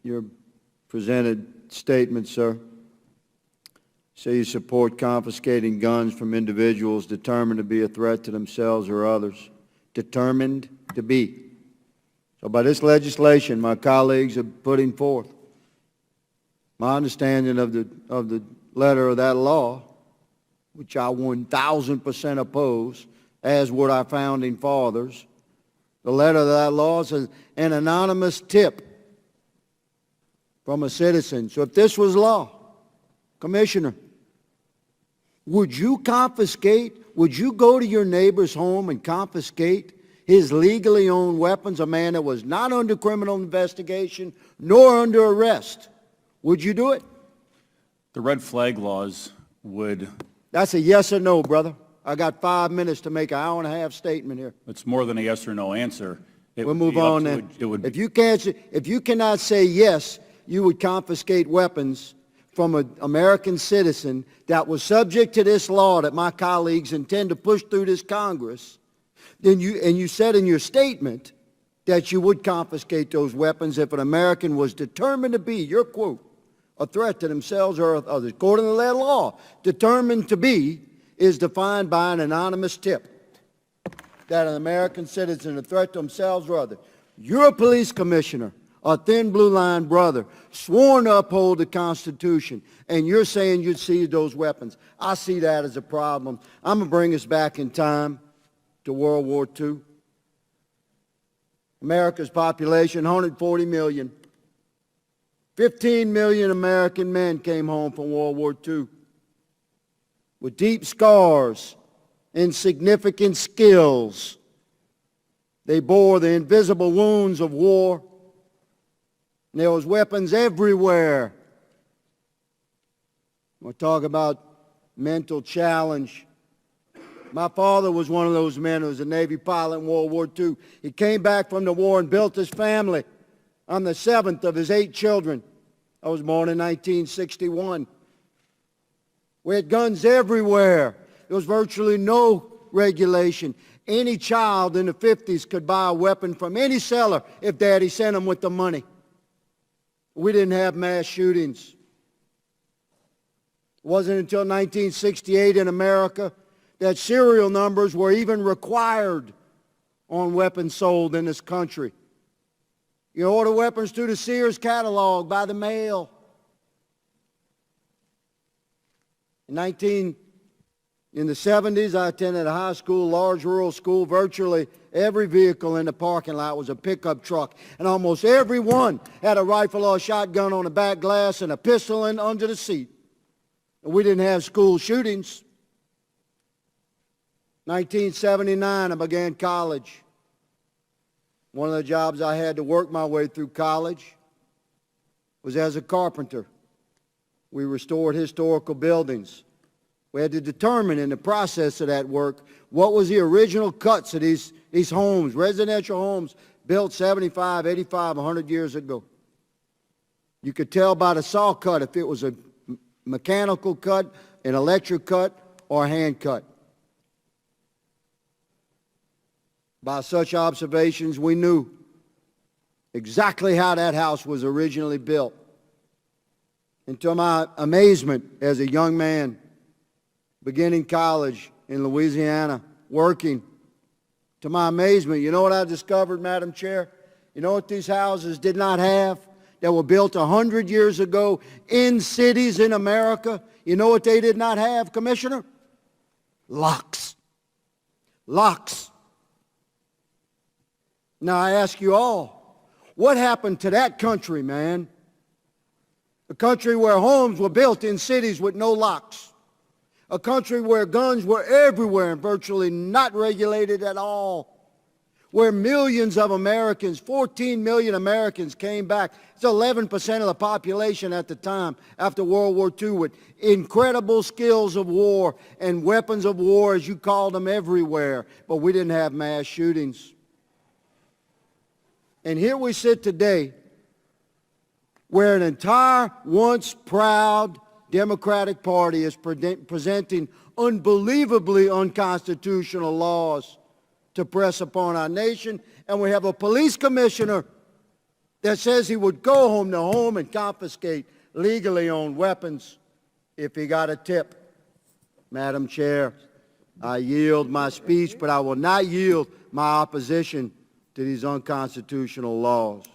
your presented statement, sir. Say you support confiscating guns from individuals determined to be a threat to themselves or others. Determined to be. So by this legislation my colleagues are putting forth, my understanding of the letter of that law, which I 1,000% oppose, as would our founding fathers, the letter of that law says an anonymous tip from a citizen. So if this was law, Commissioner, would you confiscate, would you go to your neighbor's home and confiscate his legally owned weapons, a man that was not under criminal investigation nor under arrest? Would you do it? The red flag laws would... That's a yes or no, brother. I got 5 minutes to make an hour-and-a-half statement here. It's more than a yes or no answer. We'll move on then. If you cannot say yes, you would confiscate weapons from an American citizen that was subject to this law that my colleagues intend to push through this Congress, then you said in your statement that you would confiscate those weapons if an American was determined to be, your quote, a threat to themselves or others. According to that law, determined to be is defined by an anonymous tip that an American citizen is a threat to themselves or others. You're a police commissioner, a thin blue line brother, sworn to uphold the Constitution, and you're saying you'd seize those weapons. I see that as a problem. I'm going to bring us back in time to World War II. America's population, 140 million. 15 million American men came home from World War II with deep scars and significant skills. They bore the invisible wounds of war. And there was weapons everywhere. We'll talk about mental challenge. My father was one of those men who was a Navy pilot in World War II. He came back from the war and built his family. I'm the seventh of his 8 children. I was born in 1961. We had guns everywhere. There was virtually no regulation. Any child in the 50s could buy a weapon from any seller if Daddy sent them with the money. We didn't have mass shootings. It wasn't until 1968 in America that serial numbers were even required on weapons sold in this country. You order weapons through the Sears catalog by the mail. In the 70s, I attended a high school, large rural school. Virtually every vehicle in the parking lot was a pickup truck, and almost every one had a rifle or a shotgun on the back glass and a pistol under the seat. And we didn't have school shootings. 1979, I began college. One of the jobs I had to work my way through college was as a carpenter. We restored historical buildings. We had to determine in the process of that work what was the original cuts of these homes, residential homes built 75, 85, 100 years ago. You could tell by the saw cut if it was a mechanical cut, an electric cut, or a hand cut. By such observations, we knew exactly how that house was originally built. And to my amazement as a young man, beginning college in Louisiana, working, to my amazement, you know what I discovered, Madam Chair? You know what these houses did not have that were built 100 years ago in cities in America? You know what they did not have, Commissioner? Locks. Locks. Now I ask you all, what happened to that country, man? A country where homes were built in cities with no locks. A country where guns were everywhere and virtually not regulated at all. Where millions of Americans, 14 million Americans came back. It's 11% of the population at the time after World War II with incredible skills of war and weapons of war, as you called them, everywhere. But we didn't have mass shootings. And here we sit today where an entire once proud Democratic Party is presenting unbelievably unconstitutional laws to press upon our nation, and we have a police commissioner that says he would go home to home and confiscate legally owned weapons if he got a tip. Madam Chair, I yield my speech, but I will not yield my opposition to these unconstitutional laws.